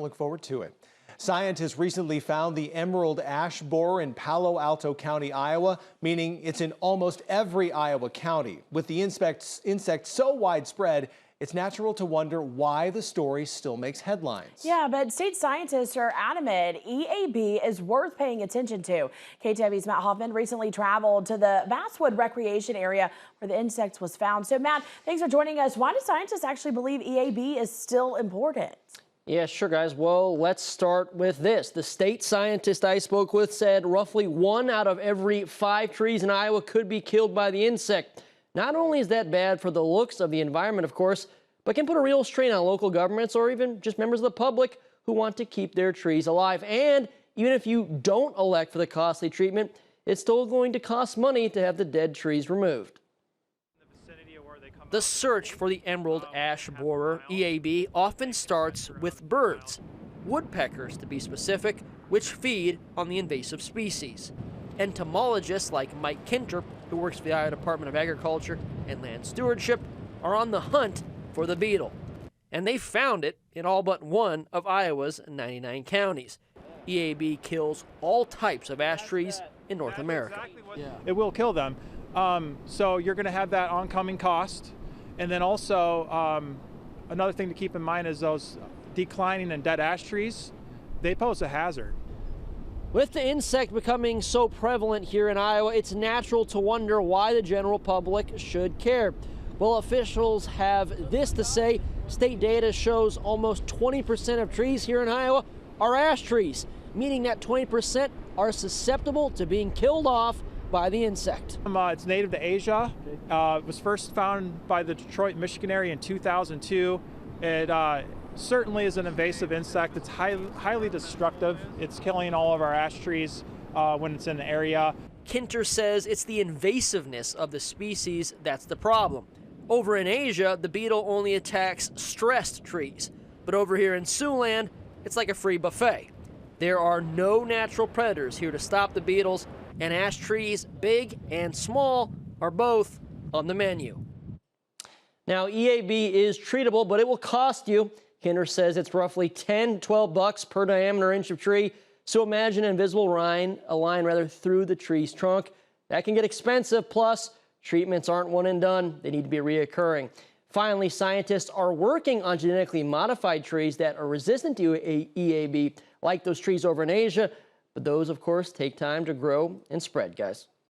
Look forward to it. Scientists recently found the emerald ash borer in Palo Alto County, Iowa, meaning it's in almost every Iowa county. With the insect so widespread, it's natural to wonder why the story still makes headlines. Yeah, but state scientists are adamant EAB is worth paying attention to. KTV's Matt Hoffman recently traveled to the Basswood Recreation Area where the insect was found. So, Matt, thanks for joining us. Why do scientists actually believe EAB is still important? Yeah, sure, guys. Well, let's start with this. The state scientist I spoke with said roughly 1 out of every 5 trees in Iowa could be killed by the insect. Not only is that bad for the looks of the environment, of course, but can put a real strain on local governments or even just members of the public who want to keep their trees alive. And even if you don't elect for the costly treatment, it's still going to cost money to have the dead trees removed. The search for the emerald ash borer, EAB, often starts with birds, woodpeckers to be specific, which feed on the invasive species. Entomologists like Mike Kinter, who works for the Iowa Department of Agriculture and Land Stewardship, are on the hunt for the beetle. And they found it in all but one of Iowa's 99 counties. EAB kills all types of ash trees in North America. It will kill them. So you're going to have that oncoming cost. And then also another thing to keep in mind is those declining and dead ash trees, they pose a hazard. With the insect becoming so prevalent here in Iowa, it's natural to wonder why the general public should care. Well, officials have this to say. State data shows almost 20% of trees here in Iowa are ash trees, meaning that 20% are susceptible to being killed off by the insect. It's native to Asia. It was first found by the Detroit, Michigan area in 2002. It certainly is an invasive insect. It's highly destructive. It's killing all of our ash trees when it's in the area. Kinter says it's the invasiveness of the species that's the problem. Over in Asia, the beetle only attacks stressed trees. But over here in Siouxland, it's like a free buffet. There are no natural predators here to stop the beetles, and ash trees, big and small, are both on the menu. Now, EAB is treatable, but it will cost you. Kinter says it's roughly 10 to 12 bucks per diameter inch of tree. So imagine an invisible line through the tree's trunk. That can get expensive, plus treatments aren't one and done. They need to be reoccurring. Finally, scientists are working on genetically modified trees that are resistant to EAB, like those trees over in Asia. But those, of course, take time to grow and spread, guys.